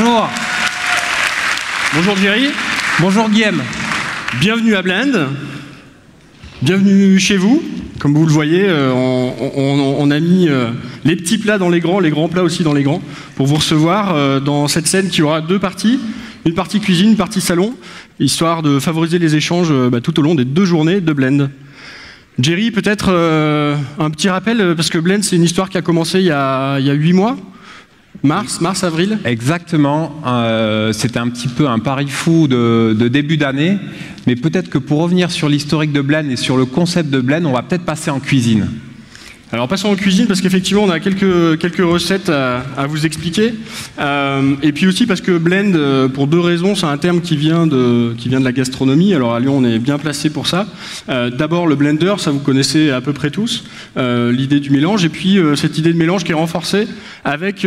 Bonjour. Bonjour Jerry. Bonjour Guillaume. Bienvenue à Blend. Bienvenue chez vous. Comme vous le voyez, on a mis les petits plats dans les grands plats aussi dans les grands, pour vous recevoir dans cette scène qui aura deux parties. Une partie cuisine, une partie salon, histoire de favoriser les échanges tout au long des 2 journées de Blend. Jerry, peut-être un petit rappel, parce que Blend, c'est une histoire qui a commencé il y a 8 mois. Mars, avril. Exactement. C'était un petit peu un pari fou de début d'année. Mais peut-être que pour revenir sur l'historique de Blend et sur le concept de Blend, on va peut-être passer en cuisine. Alors passons en cuisine parce qu'effectivement on a quelques recettes à vous expliquer. Et puis aussi parce que Blend, pour 2 raisons, c'est un terme qui vient de la gastronomie. Alors à Lyon on est bien placé pour ça. D'abord le blender, ça vous connaissez à peu près tous, l'idée du mélange. Et puis cette idée de mélange qui est renforcée avec,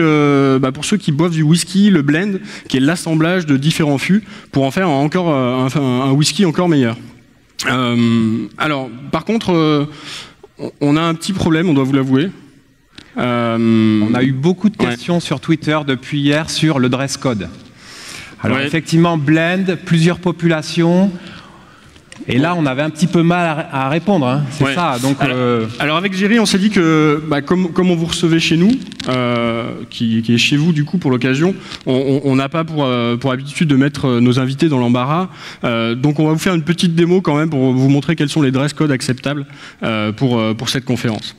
pour ceux qui boivent du whisky, le blend, qui est l'assemblage de différents fûts pour en faire encore un whisky encore meilleur. Alors par contre... on a un petit problème, on doit vous l'avouer. On a eu beaucoup de questions sur Twitter depuis hier sur le dress code. Alors effectivement, Blend, plusieurs populations. Et là, on avait un petit peu mal à répondre. Hein. C'est ça. Donc, alors avec Jerry, on s'est dit que comme on vous recevait chez nous, qui est chez vous du coup pour l'occasion, on n'a pas pour habitude de mettre nos invités dans l'embarras. Donc on va vous faire une petite démo quand même pour vous montrer quels sont les dress codes acceptables pour cette conférence.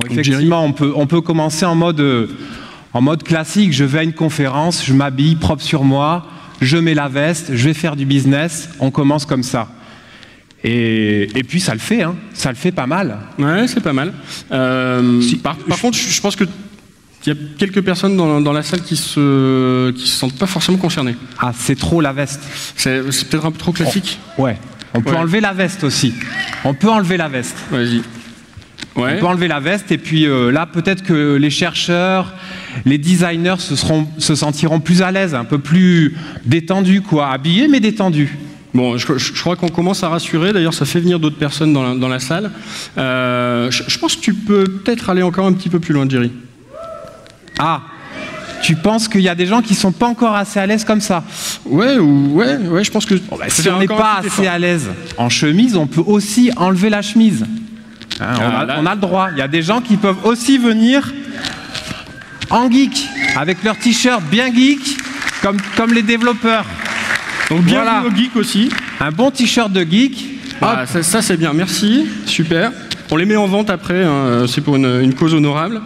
Effectivement, on peut commencer en mode classique. Je vais à une conférence, je m'habille propre sur moi, je mets la veste, je vais faire du business. On commence comme ça. Et puis ça le fait, hein. Ça le fait pas mal. Ouais, c'est pas mal. Par contre, je pense que il y a quelques personnes dans la salle qui se sentent pas forcément concernées. Ah, c'est trop la veste. C'est peut-être un peu trop classique. Ouais. On peut enlever la veste aussi. On peut enlever la veste. Vas-y. Ouais. On peut enlever la veste et puis là peut-être que les chercheurs, les designers se sentiront plus à l'aise, un peu plus détendus quoi, habillés mais détendus. Bon, je crois qu'on commence à rassurer. D'ailleurs, ça fait venir d'autres personnes dans la salle. Je pense que tu peux peut-être aller encore un petit peu plus loin, Jerry. Ah, tu penses qu'il y a des gens qui sont pas encore assez à l'aise comme ça? Ouais, je pense que... si on n'est pas assez à l'aise en chemise, on peut aussi enlever la chemise. Hein, on a le droit. Il y a des gens qui peuvent aussi venir en geek, avec leur t-shirt bien geek, comme les développeurs. Donc bienvenue au geek aussi. Un bon t-shirt de geek. Ah, ça c'est bien, merci, super. On les met en vente après, hein, c'est pour une cause honorable.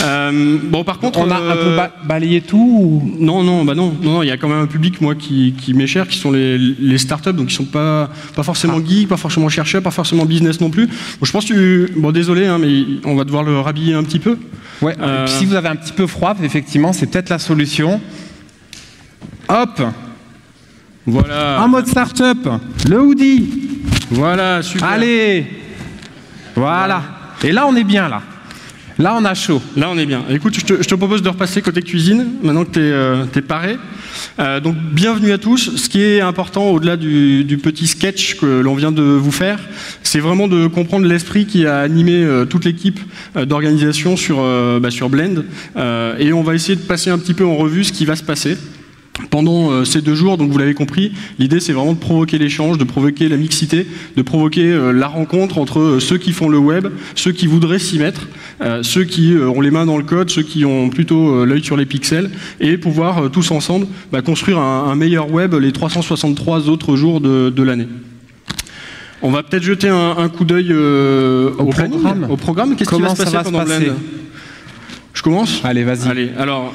Bon, par contre, on a un peu balayé tout ou... Non, il y a quand même un public moi qui m'est cher, qui sont les startups, donc ils sont pas forcément geeks, pas forcément chercheurs, pas forcément business non plus. Bon, je pense que bon, désolé, hein, mais on va devoir le rhabiller un petit peu. Ouais. Et puis si vous avez un petit peu froid, effectivement, c'est peut-être la solution. Hop. Voilà. En mode start-up, le hoodie. Voilà, super. Allez. Voilà. Et là, on est bien, là. Là, on a chaud. Là, on est bien. Écoute, je te propose de repasser côté cuisine, maintenant que t'es paré. Donc, bienvenue à tous. Ce qui est important, au-delà du petit sketch que l'on vient de vous faire, c'est vraiment de comprendre l'esprit qui a animé toute l'équipe d'organisation sur Blend. Et on va essayer de passer un petit peu en revue ce qui va se passer pendant ces 2 jours. Donc vous l'avez compris, l'idée c'est vraiment de provoquer l'échange, de provoquer la mixité, de provoquer la rencontre entre ceux qui font le web, ceux qui voudraient s'y mettre, ceux qui ont les mains dans le code, ceux qui ont plutôt l'œil sur les pixels, et pouvoir tous ensemble construire un meilleur web les 363 autres jours de l'année. On va peut-être jeter un coup d'œil au programme. Qu'est-ce qui va se passer pendant Blend ? Je commence ? Allez, vas-y. Allez, alors,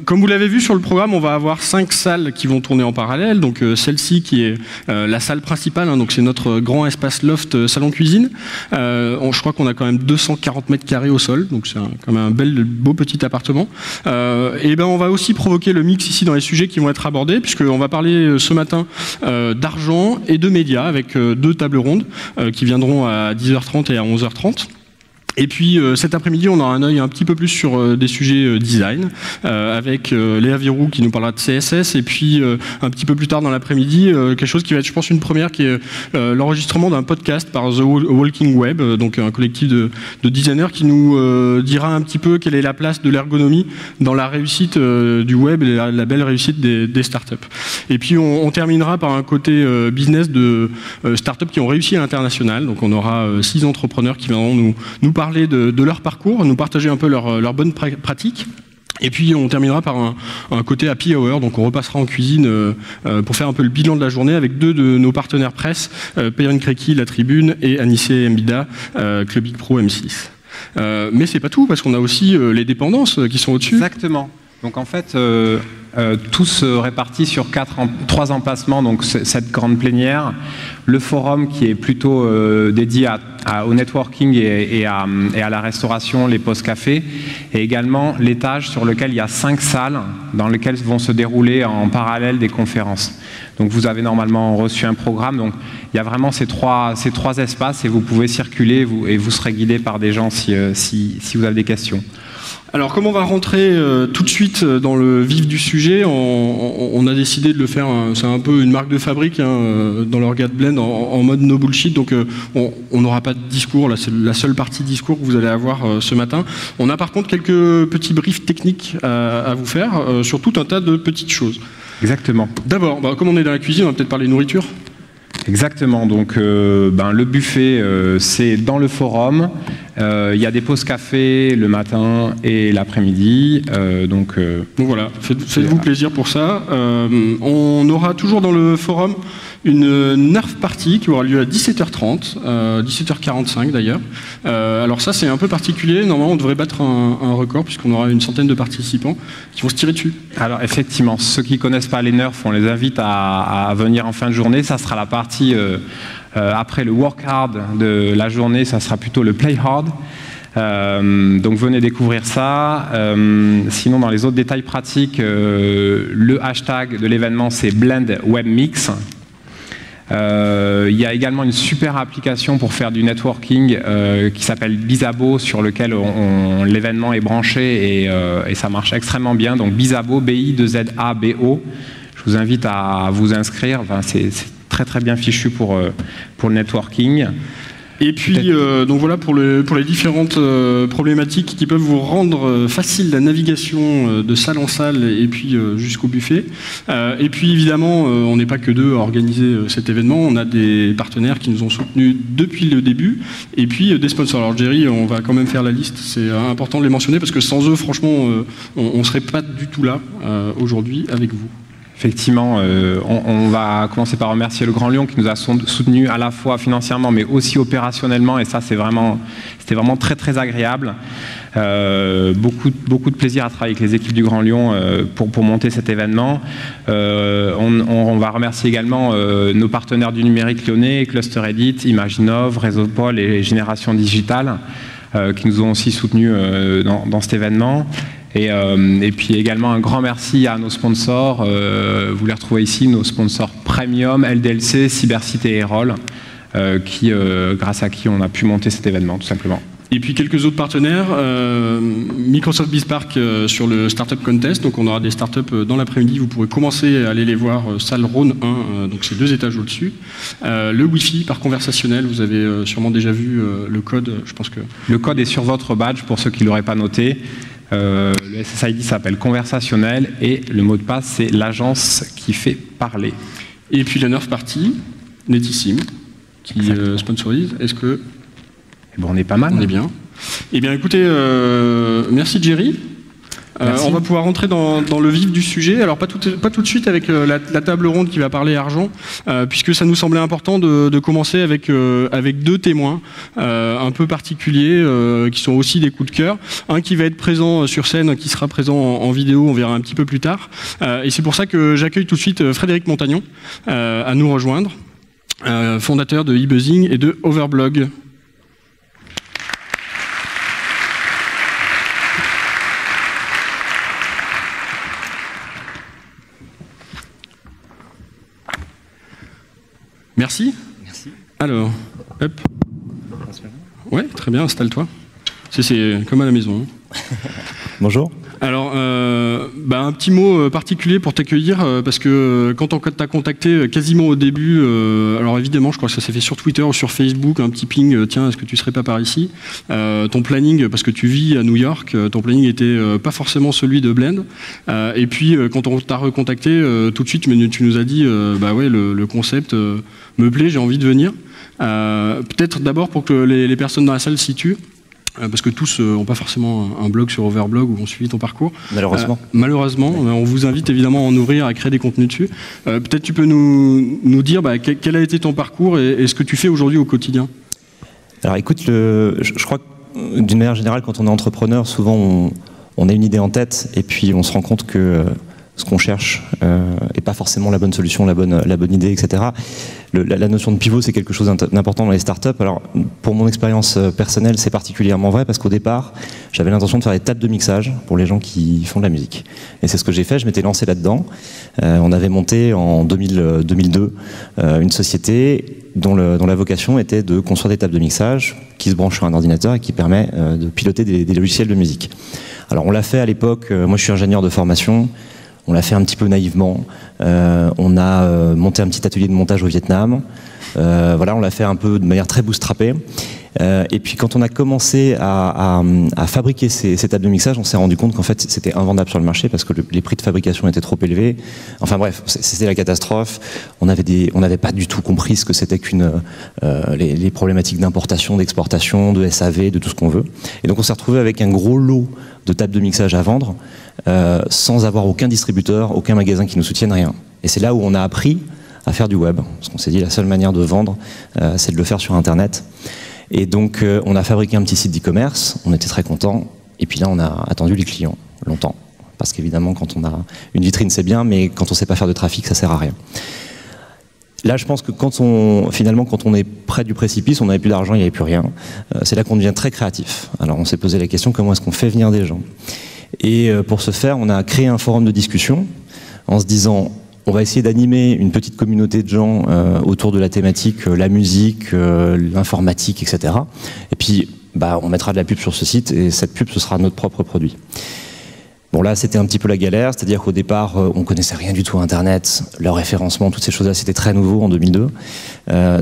comme vous l'avez vu sur le programme, on va avoir 5 salles qui vont tourner en parallèle. Donc celle-ci qui est la salle principale, hein, donc c'est notre grand espace loft salon cuisine. Je crois qu'on a quand même 240 mètres carrés au sol, donc c'est quand même un beau petit appartement. Et on va aussi provoquer le mix ici dans les sujets qui vont être abordés, puisqu'on va parler ce matin d'argent et de médias avec 2 tables rondes qui viendront à 10h30 et à 11h30. Et puis cet après-midi, on aura un œil un petit peu plus sur des sujets design, avec Léa Virou qui nous parlera de CSS, et puis un petit peu plus tard dans l'après-midi, quelque chose qui va être, je pense, une première, qui est l'enregistrement d'un podcast par The Walking Web, donc un collectif de designers qui nous dira un petit peu quelle est la place de l'ergonomie dans la réussite du web et la belle réussite des startups. Et puis on terminera par un côté business de startups qui ont réussi à l'international. Donc on aura 6 entrepreneurs qui viendront nous parler de leur parcours, nous partager un peu leurs bonnes pratiques. Et puis on terminera par un côté happy hour, donc on repassera en cuisine pour faire un peu le bilan de la journée avec 2 de nos partenaires presse, Perrine Créqui, La Tribune, et Anissé Mbida, Clubic Pro M6. Mais c'est pas tout, parce qu'on a aussi les dépendances qui sont au-dessus. Exactement. Donc en fait, tout se répartit sur 3 emplacements, donc cette grande plénière, le forum qui est plutôt dédié au networking et à la restauration, les postes cafés, et également l'étage sur lequel il y a 5 salles dans lesquelles vont se dérouler en parallèle des conférences. Donc vous avez normalement reçu un programme, donc il y a vraiment ces trois espaces et vous pouvez circuler et vous serez guidé par des gens si vous avez des questions. Alors, comme on va rentrer tout de suite dans le vif du sujet, on a décidé de le faire, c'est un peu une marque de fabrique dans l'Orga Blend en mode no bullshit, donc on n'aura pas de discours, là c'est la seule partie discours que vous allez avoir ce matin. On a par contre quelques petits briefs techniques à vous faire sur tout un tas de petites choses. Exactement. D'abord, comme on est dans la cuisine, on va peut-être parler nourriture. Exactement, donc le buffet c'est dans le forum, il y a des pauses café le matin et l'après-midi, donc voilà, faites-vous plaisir pour ça. On aura toujours dans le forum une Nerf Party qui aura lieu à 17h30, 17h45 d'ailleurs. Alors ça c'est un peu particulier, normalement on devrait battre un record puisqu'on aura une centaine de participants qui vont se tirer dessus. Alors effectivement, ceux qui ne connaissent pas les Nerfs, on les invite à venir en fin de journée, ça sera la partie après le work hard de la journée, ça sera plutôt le play hard. Donc venez découvrir ça. Sinon dans les autres détails pratiques, le hashtag de l'événement c'est Blend Web Mix. Il y a également une super application pour faire du networking qui s'appelle Bizabo, sur lequel l'événement est branché et ça marche extrêmement bien. Donc Bizabo, B-I-2-Z-A-B-O. Je vous invite à vous inscrire. Enfin, c'est très très bien fichu pour le networking. Et puis, donc voilà pour les différentes problématiques qui peuvent vous rendre facile la navigation de salle en salle et puis jusqu'au buffet. Et puis évidemment, on n'est pas que 2 à organiser cet événement. On a des partenaires qui nous ont soutenus depuis le début et puis des sponsors. Alors Jerry, on va quand même faire la liste. C'est important de les mentionner parce que sans eux, franchement, on ne serait pas du tout là aujourd'hui avec vous. Effectivement, on va commencer par remercier le Grand Lyon qui nous a soutenus à la fois financièrement mais aussi opérationnellement, et ça c'était vraiment très très agréable. Beaucoup de plaisir à travailler avec les équipes du Grand Lyon pour monter cet événement. On va remercier également nos partenaires du numérique lyonnais, Cluster Edit, Imaginov, Réseau-Pol et Génération Digitale qui nous ont aussi soutenus dans cet événement. Et puis également un grand merci à nos sponsors, vous les retrouvez ici, nos sponsors Premium, LDLC, Cybercité et Erol, grâce à qui on a pu monter cet événement tout simplement. Et puis quelques autres partenaires, Microsoft BizSpark sur le Startup Contest, donc on aura des startups dans l'après-midi, vous pourrez commencer à aller les voir, salle Rhône 1, donc c'est 2 étages au-dessus. Le Wi-Fi par conversationnel, vous avez sûrement déjà vu le code, je pense que... Le code est sur votre badge pour ceux qui ne l'auraient pas noté. Le SSID s'appelle conversationnel et le mot de passe c'est l'agence qui fait parler. Et puis la Nerf Party, Netissime, qui sponsorise. Est-ce que... on est pas mal. On est bien. Eh bien écoutez, merci Jerry. On va pouvoir rentrer dans le vif du sujet. Alors pas tout de suite avec la table ronde qui va parler argent, puisque ça nous semblait important de commencer avec 2 témoins un peu particuliers qui sont aussi des coups de cœur. Un qui va être présent sur scène, un qui sera présent en vidéo, on verra un petit peu plus tard. Et c'est pour ça que j'accueille tout de suite Frédéric Montagnon à nous rejoindre, fondateur de eBuzzing et de Overblog. Merci. Merci. Alors, hop. Ouais, très bien, installe-toi. C'est comme à la maison. Hein. Bonjour. Alors, un petit mot particulier pour t'accueillir, parce que quand on t'a contacté quasiment au début, alors évidemment, je crois que ça s'est fait sur Twitter ou sur Facebook, un petit ping, tiens, est-ce que tu serais pas par ici? Ton planning, parce que tu vis à New York, ton planning était pas forcément celui de Blend. Et puis, quand on t'a recontacté, tout de suite, tu nous as dit, ouais, le concept me plaît, j'ai envie de venir. Peut-être d'abord pour que les personnes dans la salle situent. Parce que tous n'ont pas forcément un blog sur Overblog où on suit ton parcours. Malheureusement. Malheureusement, on vous invite évidemment à en ouvrir, à créer des contenus dessus. Peut-être tu peux nous dire quel a été ton parcours et ce que tu fais aujourd'hui au quotidien. Alors écoute, je crois que d'une manière générale, quand on est entrepreneur, souvent on a une idée en tête et puis on se rend compte que ce qu'on cherche n'est pas forcément la bonne solution, la bonne idée, etc. La notion de pivot, c'est quelque chose d'important dans les startups. Alors, pour mon expérience personnelle, c'est particulièrement vrai parce qu'au départ, j'avais l'intention de faire des tables de mixage pour les gens qui font de la musique. Et c'est ce que j'ai fait, je m'étais lancé là-dedans. On avait monté en 2002 une société dont la vocation était de construire des tables de mixage qui se branchent sur un ordinateur et qui permet de piloter des logiciels de musique. Alors, on l'a fait à l'époque, moi je suis ingénieur de formation. On l'a fait un petit peu naïvement. On a monté un petit atelier de montage au Vietnam. On l'a fait un peu de manière très bootstrappée. Et puis quand on a commencé à fabriquer ces tables de mixage, on s'est rendu compte qu'en fait c'était invendable sur le marché parce que les prix de fabrication étaient trop élevés. Enfin bref, c'était la catastrophe. On n'avait pas du tout compris ce que c'était les problématiques d'importation, d'exportation, de SAV, de tout ce qu'on veut. Et donc on s'est retrouvé avec un gros lot de tables de mixage à vendre, sans avoir aucun distributeur, aucun magasin qui nous soutienne, rien. Et c'est là où on a appris à faire du web, parce qu'on s'est dit la seule manière de vendre, c'est de le faire sur Internet. Et donc on a fabriqué un petit site d'e-commerce, on était très contents, et puis là on a attendu les clients longtemps, parce qu'évidemment quand on a une vitrine c'est bien, mais quand on ne sait pas faire de trafic ça sert à rien. Là, je pense que quand on est près du précipice, on n'avait plus d'argent, il n'y avait plus rien. C'est là qu'on devient très créatif. Alors, on s'est posé la question, comment est-ce qu'on fait venir des gens? Et pour ce faire, on a créé un forum de discussion en se disant, on va essayer d'animer une petite communauté de gens autour de la thématique, la musique, l'informatique, etc. Et puis, on mettra de la pub sur ce site et cette pub, ce sera notre propre produit. Bon là c'était un petit peu la galère, c'est-à-dire qu'au départ on connaissait rien du tout à Internet, le référencement, toutes ces choses-là c'était très nouveau en 2002.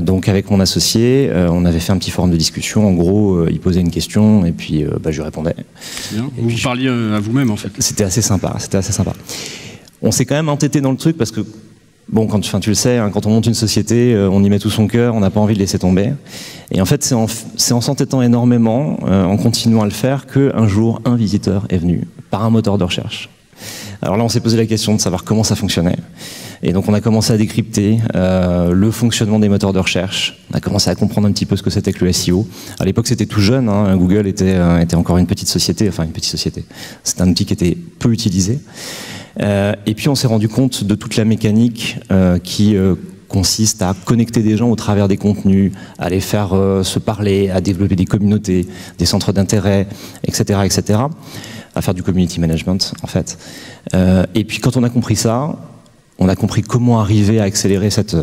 Donc avec mon associé, on avait fait un petit forum de discussion, en gros il posait une question et puis je lui répondais. Bien. Vous parliez à vous-même en fait. C'était assez sympa, On s'est quand même entêté dans le truc parce que bon, tu le sais, hein, quand on monte une société, on y met tout son cœur, on n'a pas envie de laisser tomber. Et en fait, c'est en s'entêtant énormément, en continuant à le faire, qu'un jour, un visiteur est venu par un moteur de recherche. Alors là, on s'est posé la question de savoir comment ça fonctionnait. Et donc, on a commencé à décrypter le fonctionnement des moteurs de recherche. On a commencé à comprendre un petit peu ce que c'était que le SEO. À l'époque, c'était tout jeune. Hein, Google était encore une petite société. Enfin, une petite société. C'était un outil qui était peu utilisé. Et puis on s'est rendu compte de toute la mécanique qui consiste à connecter des gens au travers des contenus, à les faire se parler, à développer des communautés, des centres d'intérêt, etc., etc., à faire du community management en fait. Et puis quand on a compris ça, on a compris comment arriver à accélérer cette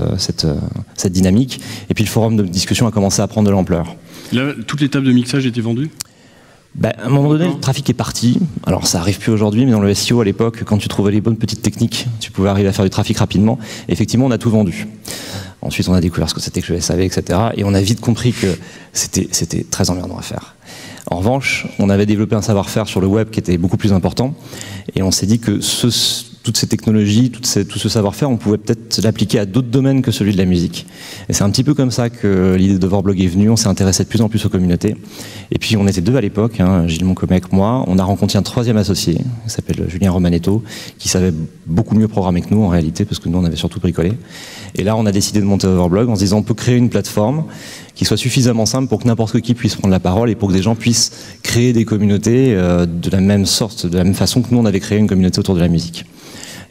dynamique. Et puis le forum de discussion a commencé à prendre de l'ampleur. Là, toutes les tables de mixage étaient vendues ? À un moment donné, le trafic est parti. Alors ça arrive plus aujourd'hui, mais dans le SEO à l'époque, quand tu trouvais les bonnes petites techniques, tu pouvais arriver à faire du trafic rapidement. Et effectivement, on a tout vendu. Ensuite, on a découvert ce que c'était que le SAV, etc. Et on a vite compris que c'était très emmerdant à faire. En revanche, on avait développé un savoir-faire sur le web qui était beaucoup plus important. Et on s'est dit que toutes ces technologies, tout ce savoir-faire, on pouvait peut-être l'appliquer à d'autres domaines que celui de la musique. Et c'est un petit peu comme ça que l'idée d'Overblog est venue. On s'est intéressé de plus en plus aux communautés. Et puis on était deux à l'époque, hein, Gilles Moncomec, moi. On a rencontré un troisième associé, qui s'appelle Julien Romanetto, qui savait beaucoup mieux programmer que nous en réalité, parce que nous on avait surtout bricolé. Et là on a décidé de monter Overblog en se disant on peut créer une plateforme qui soit suffisamment simple pour que n'importe qui puisse prendre la parole et pour que des gens puissent créer des communautés de la même sorte, de la même façon que nous on avait créé une communauté autour de la musique.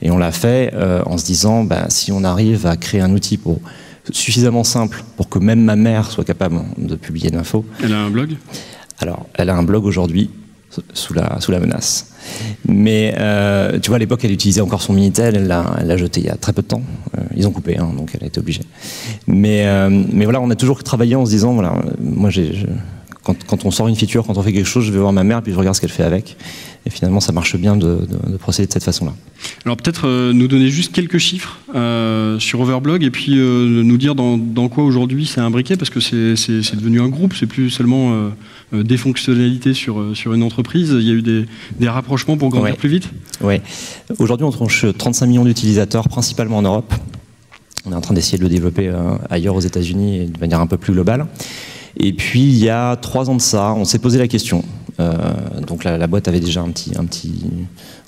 Et on l'a fait en se disant, si on arrive à créer un outil suffisamment simple pour que même ma mère soit capable de publier de l'info. Elle a un blog ? Alors, elle a un blog aujourd'hui, sous la menace. Mais tu vois, à l'époque, elle utilisait encore son Minitel, elle l'a jeté il y a très peu de temps. Ils ont coupé, hein, donc elle a été obligée. Mais voilà, on a toujours travaillé en se disant, voilà, moi quand on sort une feature, quand on fait quelque chose, je vais voir ma mère puis je regarde ce qu'elle fait avec. Et finalement, ça marche bien de procéder de cette façon-là. Alors peut-être nous donner juste quelques chiffres sur Overblog et puis nous dire dans quoi aujourd'hui c'est imbriqué, parce que c'est devenu un groupe, c'est plus seulement des fonctionnalités sur une entreprise. Il y a eu des rapprochements pour grandir plus vite. Oui. Aujourd'hui, on touche 35 millions d'utilisateurs, principalement en Europe. On est en train d'essayer de le développer ailleurs aux États-Unis et de manière un peu plus globale. Et puis, il y a 3 ans de ça, on s'est posé la question. Donc la boîte avait déjà un petit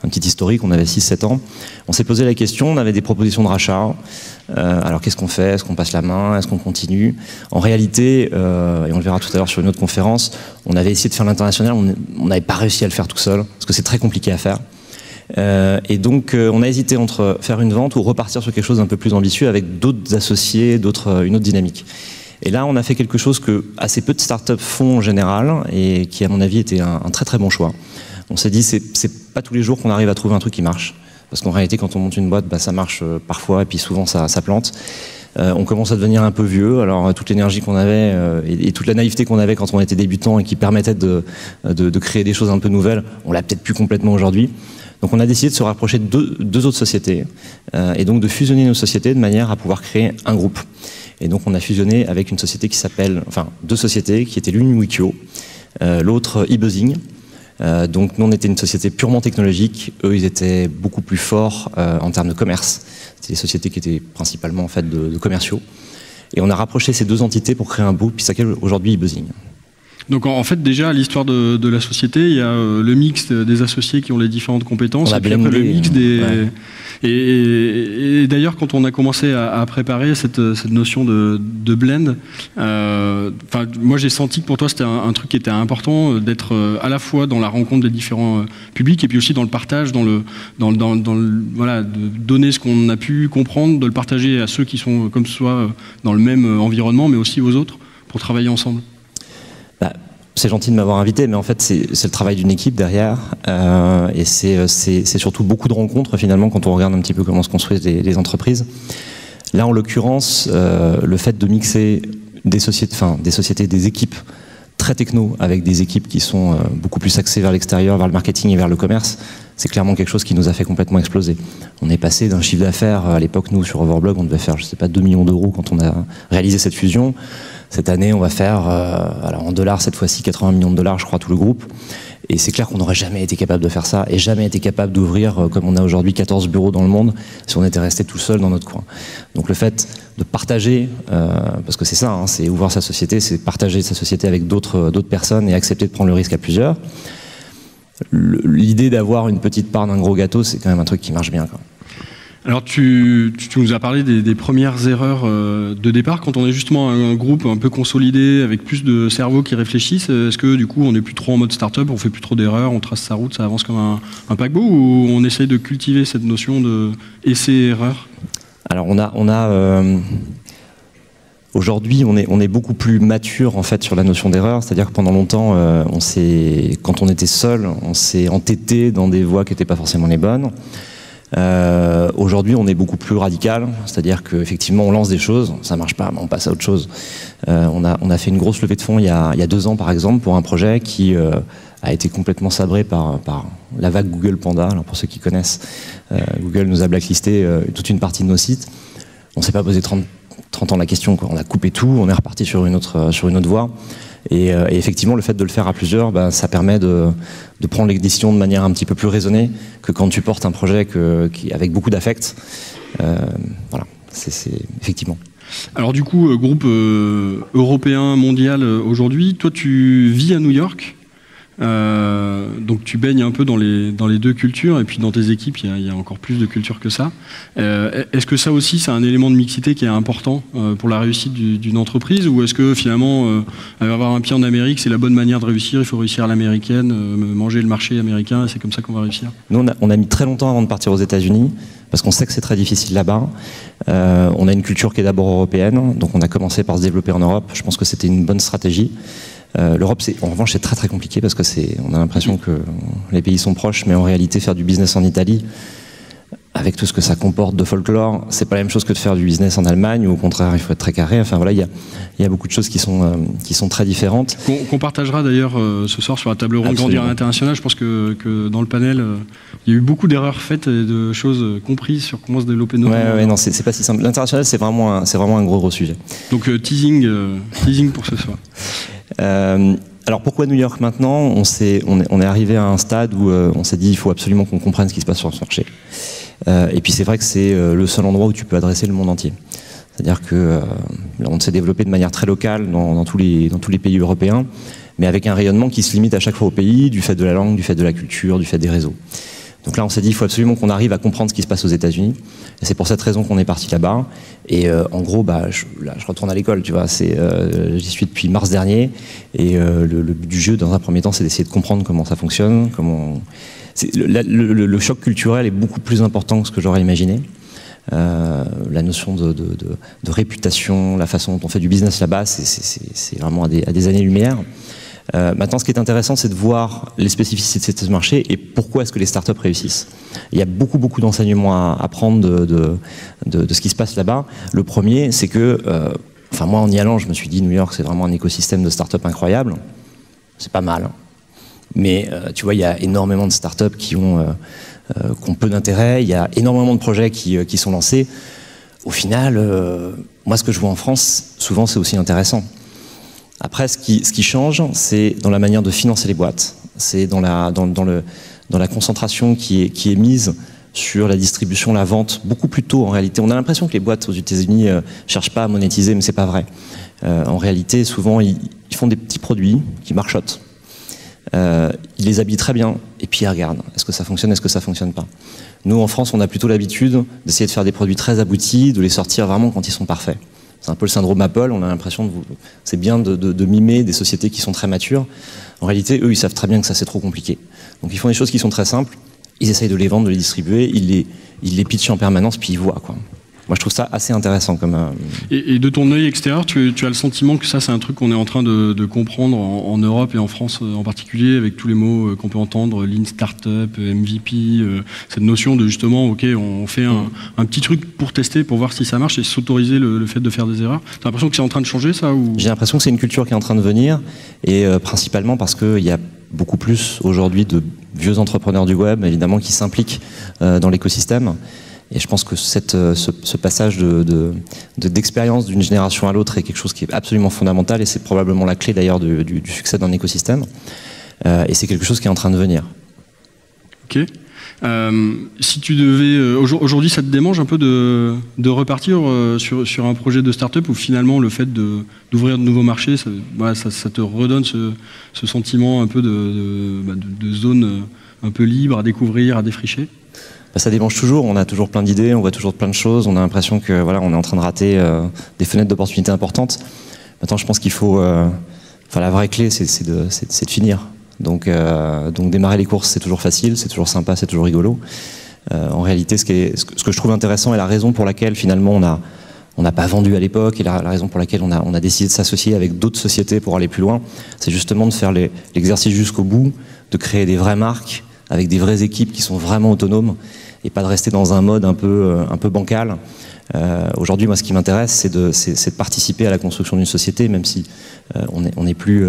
historique, on avait 6-7 ans. On s'est posé la question, on avait des propositions de rachat. Alors qu'est-ce qu'on fait? Est-ce qu'on passe la main? Est-ce qu'on continue? En réalité, et on le verra tout à l'heure sur une autre conférence, on avait essayé de faire l'international, on n'avait pas réussi à le faire tout seul, parce que c'est très compliqué à faire. Et donc on a hésité entre faire une vente ou repartir sur quelque chose d'un peu plus ambitieux avec d'autres associés, une autre dynamique. Et là, on a fait quelque chose que assez peu de startups font en général et qui, à mon avis, était un très très bon choix. On s'est dit, c'est pas tous les jours qu'on arrive à trouver un truc qui marche. Parce qu'en réalité, quand on monte une boîte, ça marche parfois et puis souvent ça plante. On commence à devenir un peu vieux. Alors toute l'énergie qu'on avait et toute la naïveté qu'on avait quand on était débutant et qui permettait de créer des choses un peu nouvelles, on l'a peut-être plus complètement aujourd'hui. Donc on a décidé de se rapprocher de deux autres sociétés et donc de fusionner nos sociétés de manière à pouvoir créer un groupe. Et donc on a fusionné avec une société qui s'appelle, enfin 2 sociétés qui étaient l'une Wikio, l'autre eBuzzing. Donc nous on était une société purement technologique, eux ils étaient beaucoup plus forts en termes de commerce. C'était des sociétés qui étaient principalement en fait de commerciaux. Et on a rapproché ces 2 entités pour créer un groupe qui s'appelle aujourd'hui eBuzzing. Donc en fait déjà à l'histoire de la société, il y a le mix des associés qui ont les différentes compétences, et puis après le mix des... Ouais. Et d'ailleurs quand on a commencé à préparer cette notion de blend, moi j'ai senti que pour toi c'était un truc qui était important, d'être à la fois dans la rencontre des différents publics et puis aussi dans le partage, voilà, de donner ce qu'on a pu comprendre, de le partager à ceux qui sont comme soi dans le même environnement, mais aussi aux autres pour travailler ensemble. C'est gentil de m'avoir invité, mais en fait c'est le travail d'une équipe derrière et c'est surtout beaucoup de rencontres finalement quand on regarde un petit peu comment se construisent les entreprises. Là en l'occurrence, le fait de mixer des sociétés, des équipes très techno avec des équipes qui sont beaucoup plus axées vers l'extérieur, vers le marketing et vers le commerce, c'est clairement quelque chose qui nous a fait complètement exploser. On est passé d'un chiffre d'affaires, à l'époque nous sur Overblog, on devait faire je sais pas 2 millions d'euros quand on a réalisé cette fusion. Cette année, on va faire, alors en dollars cette fois-ci, 80 millions de dollars, je crois, tout le groupe. Et c'est clair qu'on n'aurait jamais été capable de faire ça et jamais été capable d'ouvrir, comme on a aujourd'hui, 14 bureaux dans le monde, si on était resté tout seul dans notre coin. Donc le fait de partager, parce que c'est ça, hein, c'est ouvrir sa société, c'est partager sa société avec d'autres personnes et accepter de prendre le risque à plusieurs. L'idée d'avoir une petite part d'un gros gâteau, c'est quand même un truc qui marche bien, quoi. Alors tu nous as parlé des premières erreurs de départ. Quand on est justement un groupe un peu consolidé avec plus de cerveaux qui réfléchissent, est-ce que du coup on n'est plus trop en mode start-up, on fait plus trop d'erreurs, on trace sa route, ça avance comme un paquebot, ou on essaye de cultiver cette notion de essai-erreur? Alors aujourd'hui, on est beaucoup plus mature en fait sur la notion d'erreur, c'est-à-dire que pendant longtemps, quand on était seul, on s'est entêté dans des voies qui n'étaient pas forcément les bonnes. Aujourd'hui, on est beaucoup plus radical, c'est-à-dire qu'effectivement, on lance des choses, ça marche pas, mais on passe à autre chose. On a fait une grosse levée de fonds il y a 2 ans, par exemple, pour un projet qui a été complètement sabré par la vague Google Panda. Alors pour ceux qui connaissent, Google nous a blacklisté toute une partie de nos sites. On s'est pas posé 30 ans la question, quoi. On a coupé tout, on est reparti sur une autre voie. Et effectivement, le fait de le faire à plusieurs, ça permet de prendre les décisions de manière un petit peu plus raisonnée que quand tu portes un projet avec beaucoup d'affect. Voilà, c'est effectivement. Alors du coup, groupe européen, mondial aujourd'hui, toi tu vis à New York. Donc tu baignes un peu dans les 2 cultures, et puis dans tes équipes il y a encore plus de cultures que ça. Est-ce que ça aussi c'est un élément de mixité qui est important pour la réussite d'une entreprise, ou est-ce que finalement avoir un pied en Amérique c'est la bonne manière de réussir, il faut réussir à l'américaine, manger le marché américain, et c'est comme ça qu'on va réussir? Nous on a mis très longtemps avant de partir aux États-Unis parce qu'on sait que c'est très difficile là-bas. On a une culture qui est d'abord européenne, donc on a commencé par se développer en Europe. Je pense que c'était une bonne stratégie. L'Europe, en revanche, c'est très très compliqué parce que on a l'impression que les pays sont proches, mais en réalité, faire du business en Italie, avec tout ce que ça comporte de folklore, c'est pas la même chose que de faire du business en Allemagne, où au contraire il faut être très carré. Enfin voilà, il y a beaucoup de choses qui sont très différentes. Qu'on partagera d'ailleurs ce soir sur la table ronde Grandir à l'international. Je pense que dans le panel, il y a eu beaucoup d'erreurs faites et de choses comprises sur comment se développer nos. Ouais, non, c'est pas si simple. L'international, c'est vraiment un gros sujet. Donc teasing pour ce soir. Alors pourquoi New York maintenant ? On est arrivé à un stade où on s'est dit il faut absolument qu'on comprenne ce qui se passe sur ce marché. Et puis c'est vrai que c'est le seul endroit où tu peux adresser le monde entier. C'est-à-dire que on s'est développé de manière très locale dans tous les pays européens, mais avec un rayonnement qui se limite à chaque fois au pays, du fait de la langue, du fait de la culture, du fait des réseaux. Donc là on s'est dit il faut absolument qu'on arrive à comprendre ce qui se passe aux États-Unis. Et c'est pour cette raison qu'on est parti là-bas. Et en gros, je retourne à l'école, tu vois. J'y suis depuis mars dernier. Et le but du jeu, dans un premier temps, c'est d'essayer de comprendre comment ça fonctionne, le choc culturel est beaucoup plus important que ce que j'aurais imaginé. La notion de réputation, la façon dont on fait du business là-bas, c'est vraiment à des années-lumière. Maintenant, ce qui est intéressant, c'est de voir les spécificités de ce marché et pourquoi est-ce que les startups réussissent. Il y a beaucoup d'enseignements à prendre de ce qui se passe là-bas. Le premier, c'est que, moi, en y allant, je me suis dit, New York, c'est vraiment un écosystème de startups incroyable. C'est pas mal. Mais tu vois, il y a énormément de startups qui ont peu d'intérêt. Il y a énormément de projets qui sont lancés. Au final, moi, ce que je vois en France, souvent, c'est aussi intéressant. Après, ce qui change, c'est dans la manière de financer les boîtes. C'est dans la concentration qui est mise sur la distribution, la vente, beaucoup plus tôt en réalité. On a l'impression que les boîtes aux États-Unis cherchent pas à monétiser, mais c'est pas vrai. En réalité, souvent, ils font des petits produits qui marchotent. Ils les habillent très bien, et puis ils regardent. Est-ce que ça fonctionne, est-ce que ça fonctionne pas? Nous, en France, on a plutôt l'habitude d'essayer de faire des produits très aboutis, de les sortir vraiment quand ils sont parfaits. C'est un peu le syndrome Apple, on a l'impression c'est bien de mimer des sociétés qui sont très matures. En réalité, eux, ils savent très bien que ça, c'est trop compliqué. Donc ils font des choses qui sont très simples, ils essayent de les vendre, de les distribuer, ils les pitchent en permanence, puis ils voient, quoi. Moi, je trouve ça assez intéressant comme... Et de ton œil extérieur, tu as le sentiment que ça, c'est un truc qu'on est en train de comprendre en Europe et en France en particulier, avec tous les mots qu'on peut entendre, Lean Startup, MVP, cette notion de justement, ok, on fait un petit truc pour tester, pour voir si ça marche et s'autoriser le fait de faire des erreurs. T'as l'impression que c'est en train de changer, ça ou... J'ai l'impression que c'est une culture qui est en train de venir, et principalement parce qu'il y a beaucoup plus aujourd'hui de vieux entrepreneurs du web, évidemment, qui s'impliquent dans l'écosystème. Et je pense que ce passage d'expérience d'une génération à l'autre est quelque chose qui est absolument fondamental, et c'est probablement la clé d'ailleurs du succès d'un écosystème. Et c'est quelque chose qui est en train de venir. Ok. Si tu devais... Aujourd'hui, ça te démange un peu de repartir sur un projet de start-up où finalement le fait d'ouvrir de nouveaux marchés, ça te redonne ce sentiment un peu de zone un peu libre à découvrir, à défricher? Ça démange toujours, on a toujours plein d'idées, on voit toujours plein de choses, on a l'impression que voilà, on est en train de rater des fenêtres d'opportunités importantes. Maintenant, je pense qu'il faut... la vraie clé, c'est de finir. Donc démarrer les courses, c'est toujours facile, c'est toujours sympa, c'est toujours rigolo. En réalité, ce que je trouve intéressant et la raison pour laquelle finalement on n'a pas vendu à l'époque et la raison pour laquelle on a décidé de s'associer avec d'autres sociétés pour aller plus loin, c'est justement de faire l'exercice jusqu'au bout, de créer des vraies marques avec des vraies équipes qui sont vraiment autonomes et pas de rester dans un mode un peu bancal. Aujourd'hui, moi, ce qui m'intéresse, c'est de participer à la construction d'une société, même si on n'est plus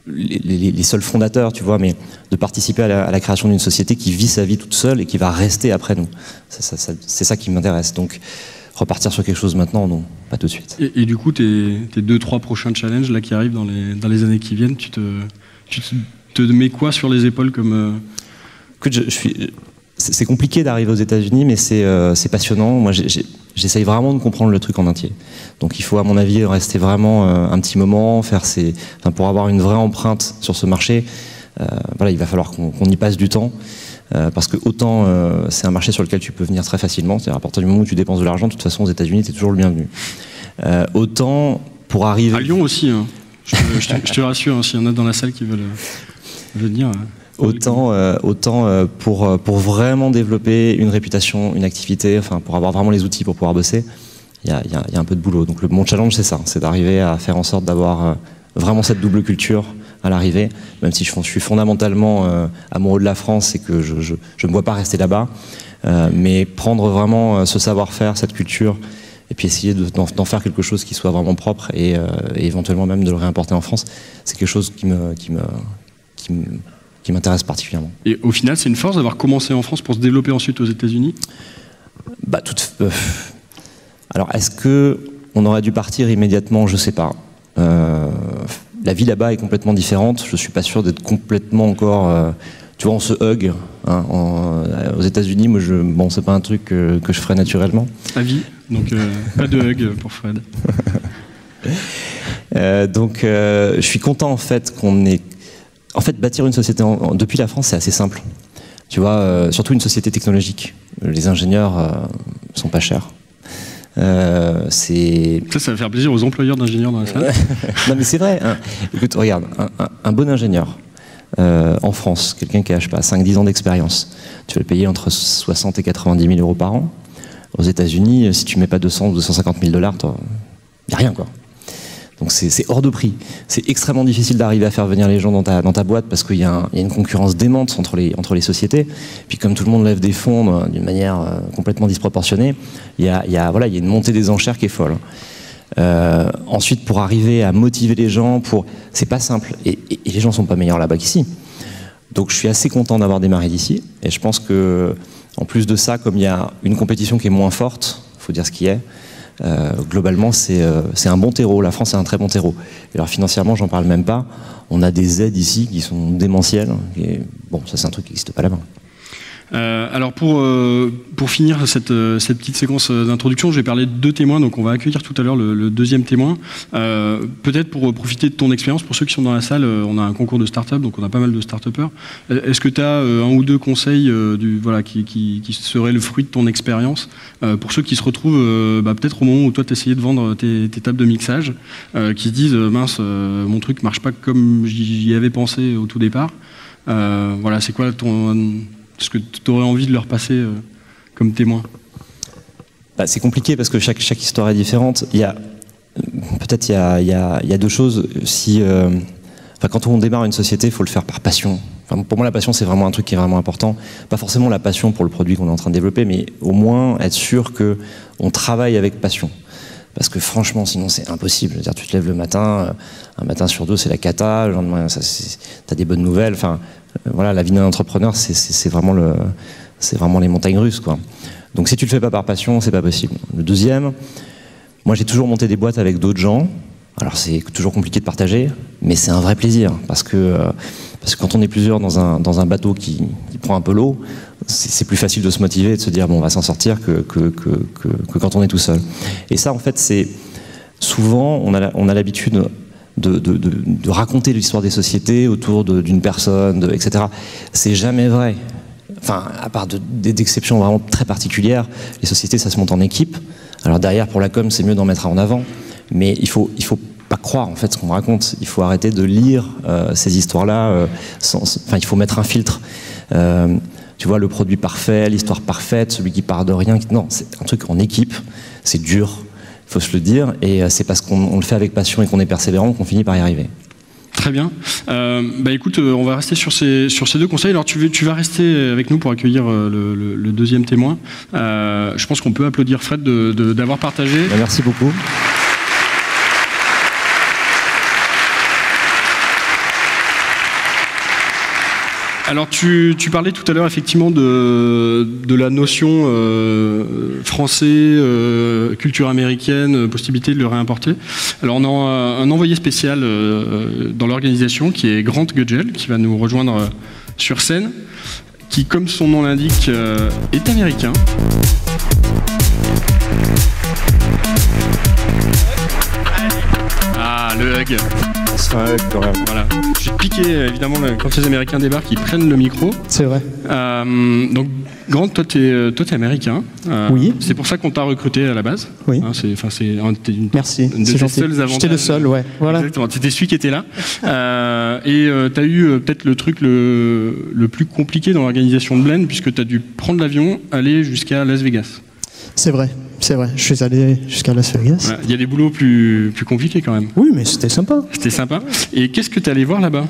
les seuls fondateurs, tu vois, mais de participer à la création d'une société qui vit sa vie toute seule et qui va rester après nous. C'est ça qui m'intéresse. Donc, repartir sur quelque chose maintenant, non, pas tout de suite. Et du coup, tes 2-3 prochains challenges là qui arrivent dans les années qui viennent, tu te mets quoi sur les épaules comme... Écoute, c'est compliqué d'arriver aux États-Unis, mais c'est passionnant. Moi, j'essaye vraiment de comprendre le truc en entier. Donc, il faut, à mon avis, rester vraiment un petit moment, pour avoir une vraie empreinte sur ce marché. Il va falloir qu'on y passe du temps, parce que autant c'est un marché sur lequel tu peux venir très facilement. C'est-à-dire à partir du moment où tu dépenses de l'argent, de toute façon, aux États-Unis, t'es toujours le bienvenu. Autant pour arriver. À Lyon aussi. Hein. Je te rassure, s'il y en a dans la salle qui veulent venir. Autant pour vraiment développer une réputation, une activité, pour avoir vraiment les outils pour pouvoir bosser, il y a un peu de boulot. Donc mon challenge, c'est ça, c'est d'arriver à faire en sorte d'avoir vraiment cette double culture à l'arrivée, même si je suis fondamentalement amoureux de la France et que je me vois pas rester là-bas. Mais prendre vraiment ce savoir-faire, cette culture, et puis essayer d'en faire quelque chose qui soit vraiment propre et éventuellement même de le réimporter en France, c'est quelque chose qui m'intéresse particulièrement. Et au final, c'est une force d'avoir commencé en France pour se développer ensuite aux États-Unis? Alors, est-ce qu'on aurait dû partir immédiatement? Je ne sais pas. La vie là-bas est complètement différente. Je ne suis pas sûr d'être complètement encore... tu vois, on se hug. Hein, aux États-Unis, moi, c'est pas un truc que je ferais naturellement. À vie, donc pas de hug pour Fred. Je suis content en fait qu'on ait... En fait, bâtir une société depuis la France, c'est assez simple. Tu vois, surtout une société technologique. Les ingénieurs sont pas chers. Ça va faire plaisir aux employeurs d'ingénieurs dans la salle. Non mais c'est vrai. Hein. Écoute, regarde, un bon ingénieur en France, quelqu'un qui a, je sais pas, 5-10 ans d'expérience, tu vas le payer entre 60 et 90 000 euros par an. Aux États-Unis, si tu mets pas 200 ou 250 000 $, il n'y a rien, quoi. Donc c'est hors de prix. C'est extrêmement difficile d'arriver à faire venir les gens dans ta boîte parce qu'il y a une concurrence démente entre les sociétés. Puis comme tout le monde lève des fonds d'une manière complètement disproportionnée, il y a une montée des enchères qui est folle. Ensuite, pour arriver à motiver les gens, c'est pas simple. Et les gens sont pas meilleurs là-bas qu'ici. Donc je suis assez content d'avoir démarré d'ici. Et je pense que, en plus de ça, comme il y a une compétition qui est moins forte, faut dire ce qui est. Globalement, c'est un bon terreau. La France est un très bon terreau. Et alors financièrement, j'en parle même pas. On a des aides ici qui sont démentielles. Et bon, ça c'est un truc qui n'existe pas là-bas. Alors pour finir cette petite séquence d'introduction, je vais parler de 2 témoins, donc on va accueillir tout à l'heure le deuxième témoin. Peut-être pour profiter de ton expérience, pour ceux qui sont dans la salle, on a un concours de start-up, donc on a pas mal de start-upers. Est-ce que tu as un ou deux conseils qui seraient le fruit de ton expérience pour ceux qui se retrouvent peut-être au moment où toi tu essayais de vendre tes tables de mixage, qui se disent mince, mon truc marche pas comme j'y avais pensé au tout départ. C'est quoi ce que tu aurais envie de leur passer comme témoin? C'est compliqué parce que chaque histoire est différente. Il y a 2 choses. Quand on démarre une société, il faut le faire par passion. Pour moi, la passion, c'est vraiment un truc qui est vraiment important. Pas forcément la passion pour le produit qu'on est en train de développer, mais au moins être sûr qu'on travaille avec passion. Parce que franchement, sinon c'est impossible. C'est-à-dire, tu te lèves le matin, un matin sur 2, c'est la cata, le lendemain, t'as des bonnes nouvelles. La vie d'un entrepreneur, c'est vraiment les montagnes russes, quoi. Donc si tu le fais pas par passion, c'est pas possible. Le deuxième, moi j'ai toujours monté des boîtes avec d'autres gens. Alors c'est toujours compliqué de partager, mais c'est un vrai plaisir parce que quand on est plusieurs dans un bateau qui prend un peu l'eau, c'est plus facile de se motiver et de se dire bon, on va s'en sortir que quand on est tout seul. Et ça, en fait, c'est souvent on a l'habitude de raconter l'histoire des sociétés autour d'une personne, etc. C'est jamais vrai. À part d'exceptions vraiment très particulières, les sociétés, ça se monte en équipe. Alors derrière, pour la com, c'est mieux d'en mettre en avant. Mais il faut pas croire en fait ce qu'on raconte. Il faut arrêter de lire ces histoires-là. Il faut mettre un filtre. Tu vois, le produit parfait, l'histoire parfaite, celui qui part de rien. Non, c'est un truc en équipe. C'est dur, il faut se le dire. Et c'est parce qu'on le fait avec passion et qu'on est persévérant qu'on finit par y arriver. Très bien. Écoute, on va rester sur ces 2 conseils. Alors tu vas rester avec nous pour accueillir le deuxième témoin. Je pense qu'on peut applaudir Fred d'avoir partagé. Merci beaucoup. Alors tu parlais tout à l'heure effectivement de la notion français, culture américaine, possibilité de le réimporter. Alors on a un envoyé spécial dans l'organisation qui est Grant Gudgel, qui va nous rejoindre sur scène, qui comme son nom l'indique est américain. Ah, le hug. Voilà. Je vais piquer évidemment quand les Américains débarquent, ils prennent le micro. C'est vrai. Donc Grant, toi t'es américain. Oui. C'est pour ça qu'on t'a recruté à la base. Oui. Merci. Une de tes seuls avantages. J'étais le seul, ouais. Voilà. Exactement. C'était celui qui était là. Et t'as eu peut-être le truc le plus compliqué dans l'organisation de Blend, puisque t'as dû prendre l'avion, aller jusqu'à Las Vegas. C'est vrai. Je suis allé jusqu'à Las Vegas. Il y a des boulots plus compliqués quand même. Oui, mais c'était sympa. C'était sympa. Et qu'est-ce que tu es allé voir là-bas ?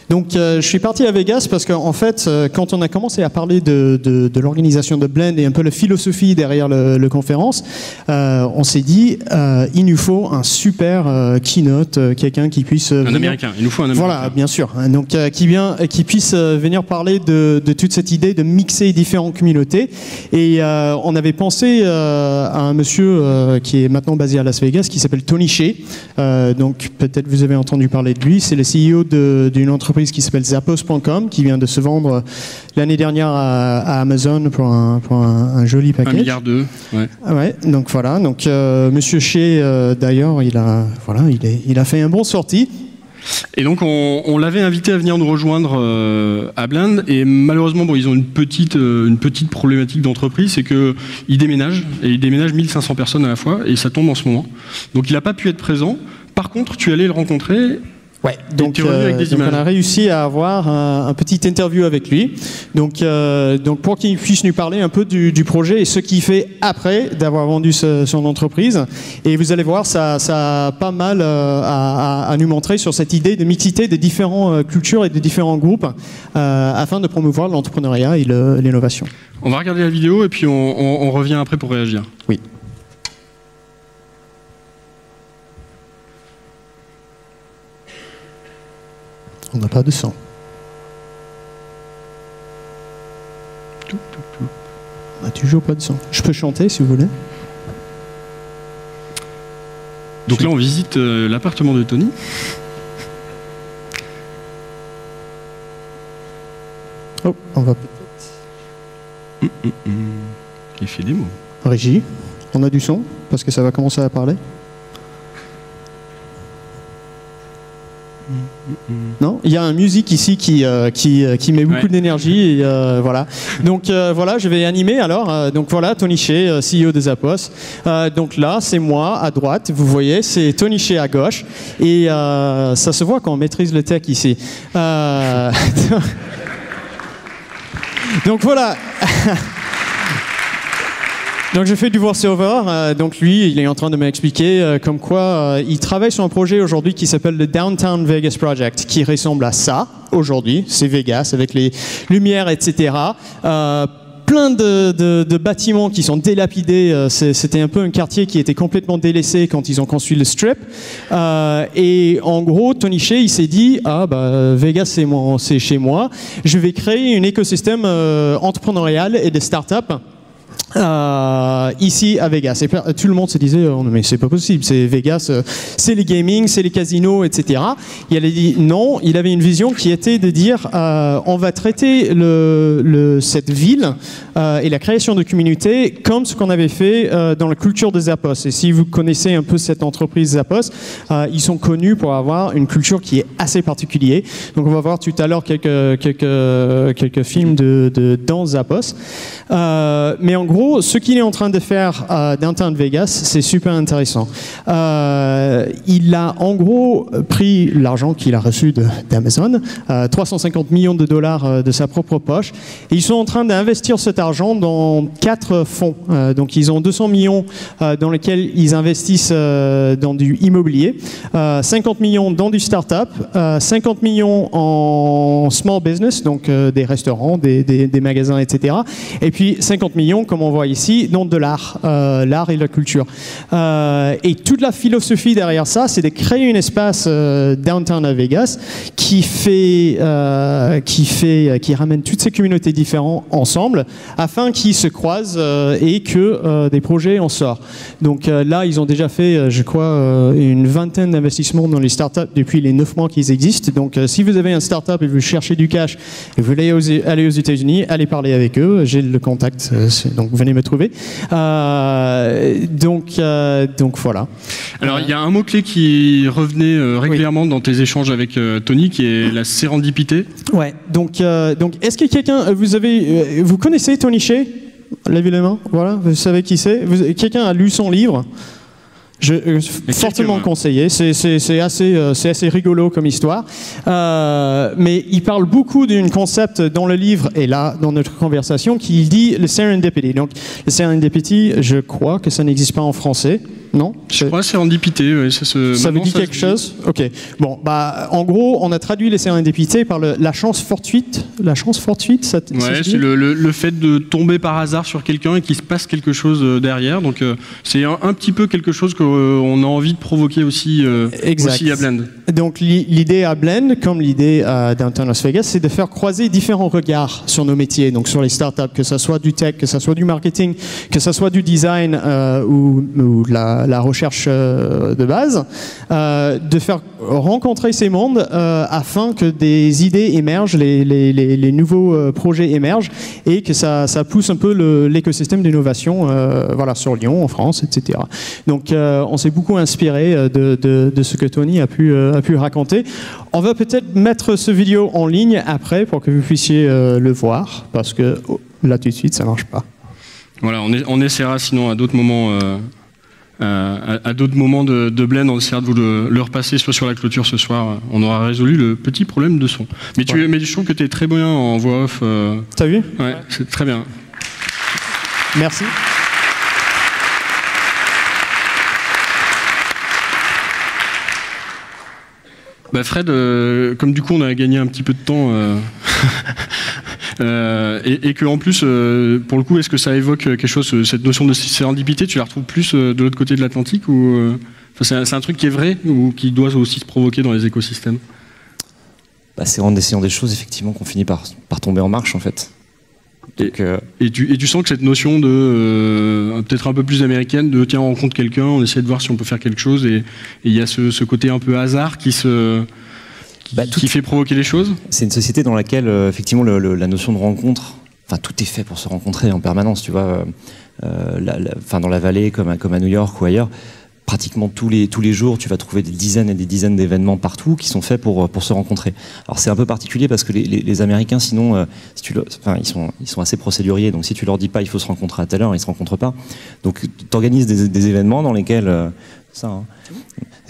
Donc je suis parti à Vegas parce qu'en fait, quand on a commencé à parler de l'organisation de Blend et un peu la philosophie derrière le conférence, on s'est dit, il nous faut un super keynote, quelqu'un qui puisse... Un Américain, il nous faut un Américain. Voilà, bien sûr. Donc qui puisse venir parler de toute cette idée de mixer différentes communautés. Et on avait pensé à un monsieur qui est maintenant basé à Las Vegas, qui s'appelle Tony Hsieh. Donc peut-être vous avez entendu parler de lui. C'est le CEO d'une entreprise qui s'appelle Zappos.com, qui vient de se vendre l'année dernière à Amazon pour un joli package. 1,2 milliard, ouais. Ouais, donc voilà. Donc monsieur Hsieh, d'ailleurs, il a fait un bon sortie. Et donc on l'avait invité à venir nous rejoindre à Blend, et malheureusement ils ont une petite problématique d'entreprise, c'est qu'ils déménagent, et ils déménagent 1500 personnes à la fois, et ça tombe en ce moment. Donc il n'a pas pu être présent. Par contre, tu allais le rencontrer. Ouais, donc on a réussi à avoir un petit interview avec lui. Donc pour qu'il puisse nous parler un peu du projet et ce qu'il fait après d'avoir vendu son entreprise. Et vous allez voir, ça a pas mal à nous montrer sur cette idée de mixité des différentes cultures et des différents groupes afin de promouvoir l'entrepreneuriat et l'innovation. On va regarder la vidéo et puis on revient après pour réagir. Oui. On n'a pas de son. On n'a toujours pas de son. Je peux chanter si vous voulez. Donc là, on visite l'appartement de Tony. Oh, on va peut-être... Il fait des mots. Régie, on a du son parce que ça va commencer à parler. Non, il y a une musique ici qui met beaucoup d'énergie et voilà. Donc voilà, je vais animer alors. Donc voilà, Tony Hsieh, CEO de Zappos. Donc là, c'est moi à droite. Vous voyez, c'est Tony Hsieh à gauche. Et ça se voit quand on maîtrise le tech ici. Donc voilà. Donc je fais du voice-over, donc lui il est en train de m'expliquer comme quoi il travaille sur un projet aujourd'hui qui s'appelle le Downtown Vegas Project, qui ressemble à ça aujourd'hui, c'est Vegas avec les lumières etc. Plein de bâtiments qui sont délapidés, c'était un peu un quartier qui était complètement délaissé quand ils ont construit le Strip. Et en gros, Tony Hsieh, il s'est dit, Vegas c'est chez moi, je vais créer un écosystème entrepreneurial et de start-up ici à Vegas. Et tout le monde se disait mais c'est pas possible, c'est Vegas, c'est les gaming, c'est les casinos, etc. Il a dit non, il avait une vision qui était de dire on va traiter cette ville et la création de communautés comme ce qu'on avait fait dans la culture de Zappos. Et si vous connaissez un peu cette entreprise Zappos, ils sont connus pour avoir une culture qui est assez particulière. Donc on va voir tout à l'heure quelques films dans Zappos. Mais en gros, ce qu'il est en train de faire à Downtown Vegas, c'est super intéressant. Il a en gros pris l'argent qu'il a reçu d'Amazon, 350 millions de dollars de sa propre poche, et ils sont en train d'investir cet argent dans 4 fonds. Donc ils ont 200 millions dans lesquels ils investissent dans du immobilier, 50 millions dans du start-up, 50 millions en small business, donc des restaurants, des magasins, etc. Et puis 50 millions, comme on voit ici, dans de l'art, l'art et la culture. Et toute la philosophie derrière ça, c'est de créer un espace downtown à Vegas qui ramène toutes ces communautés différentes ensemble afin qu'ils se croisent et que des projets en sortent. Donc là, ils ont déjà fait, je crois, une vingtaine d'investissements dans les startups depuis les 9 mois qu'ils existent. Donc si vous avez un startup et vous cherchez du cash et vous voulez aller aux États-Unis, allez parler avec eux. J'ai le contact, donc venez me trouver. Donc voilà. Alors il y a un mot-clé qui revenait régulièrement dans tes échanges avec Tony, qui est la sérendipité. Ouais, donc est-ce que quelqu'un, vous connaissez Tony Hsieh? Levez les mains, voilà, vous savez qui c'est. Quelqu'un a lu son livre? Fortement conseillé, c'est assez rigolo comme histoire, mais il parle beaucoup d'un concept dans le livre et là dans notre conversation qui dit le serendipity. Donc le serendipity, je crois que ça n'existe pas en français. Non? Je crois serendipité. Ouais, ça vous dit quelque chose? Ok. Bon, en gros, on a traduit les sérendipités par la chance fortuite. La chance fortuite, ça c'est le fait de tomber par hasard sur quelqu'un et qu'il se passe quelque chose derrière. Donc, c'est un petit peu quelque chose qu'on a envie de provoquer aussi à Blend. Donc, l'idée à Blend, comme l'idée à Downtown Las Vegas, c'est de faire croiser différents regards sur nos métiers. Donc, sur les startups, que ce soit du tech, que ce soit du marketing, que ce soit du design ou de la recherche de base, de faire rencontrer ces mondes afin que des idées émergent, les nouveaux projets émergent et que ça pousse un peu l'écosystème d'innovation sur Lyon, en France, etc. Donc on s'est beaucoup inspiré de ce que Tony a pu raconter. On va peut-être mettre ce vidéo en ligne après pour que vous puissiez le voir, parce que là tout de suite ça marche pas. Voilà, on essaiera sinon à d'autres moments de Blend, on essaiera de vous le repasser soit sur la clôture ce soir. On aura résolu le petit problème de son. Mais je trouve que tu es très bien en voix off. T'as vu? Ouais, c'est très bien. Merci. Fred, comme du coup on a gagné un petit peu de temps et que en plus pour le coup, est-ce que ça évoque quelque chose, cette notion de sérendipité, tu la retrouves plus de l'autre côté de l'Atlantique ou c'est un truc qui est vrai ou qui doit aussi se provoquer dans les écosystèmes? C'est en essayant des choses effectivement qu'on finit par tomber en marche en fait. Donc, et tu sens que cette notion de peut-être un peu plus américaine, de tiens on rencontre quelqu'un, on essaie de voir si on peut faire quelque chose, et il y a ce côté un peu hasard qui fait provoquer les choses. C'est une société dans laquelle effectivement la notion de rencontre, tout est fait pour se rencontrer en permanence, tu vois, dans la vallée comme à New York ou ailleurs. Pratiquement tous les jours, tu vas trouver des dizaines et des dizaines d'événements partout qui sont faits pour se rencontrer. Alors c'est un peu particulier parce que les Américains, sinon, ils sont assez procéduriers. Donc si tu leur dis pas, il faut se rencontrer à telle heure, ils se rencontrent pas. Donc tu organises des événements dans lesquels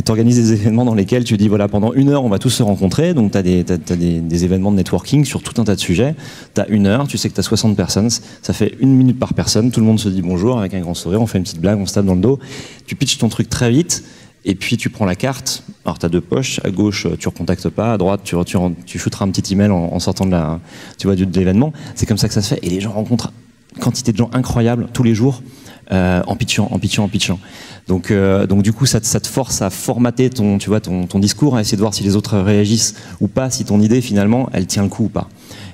tu organises des événements dans lesquels tu dis voilà, pendant 1 heure on va tous se rencontrer, donc tu as des événements de networking sur tout un tas de sujets, tu as 1 heure, tu sais que tu as 60 personnes, ça fait 1 minute par personne, tout le monde se dit bonjour avec un grand sourire, on fait une petite blague, on se tape dans le dos, tu pitches ton truc très vite et puis tu prends la carte, alors tu as 2 poches, à gauche tu recontactes pas, à droite tu shooteras un petit email en sortant de l'événement, c'est comme ça que ça se fait et les gens rencontrent une quantité de gens incroyables tous les jours. En pitchant. Donc du coup, ça te force à formater ton discours, à essayer de voir si les autres réagissent ou pas, si ton idée finalement, elle tient le coup ou pas.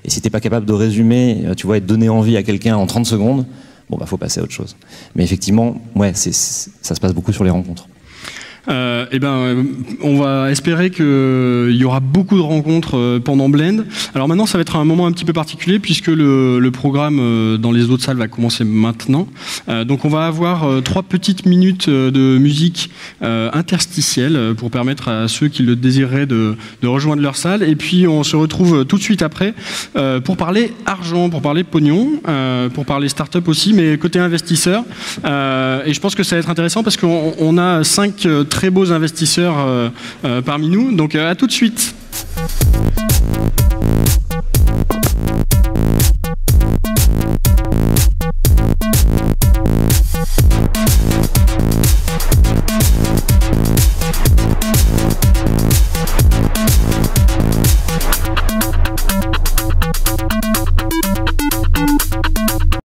Et si t'es pas capable de résumer, tu vois, et de donner envie à quelqu'un en 30 secondes, faut passer à autre chose. Mais effectivement, ça se passe beaucoup sur les rencontres. On va espérer qu'il y aura beaucoup de rencontres pendant Blend. Alors maintenant, ça va être un moment un petit peu particulier puisque le programme dans les autres salles va commencer maintenant. Donc on va avoir 3 petites minutes de musique interstitielle pour permettre à ceux qui le désireraient de rejoindre leur salle. Et puis on se retrouve tout de suite après pour parler argent, pour parler pognon, pour parler start-up aussi, mais côté investisseur. Et je pense que ça va être intéressant parce qu'on a 5 très beaux investisseurs parmi nous. Donc à tout de suite.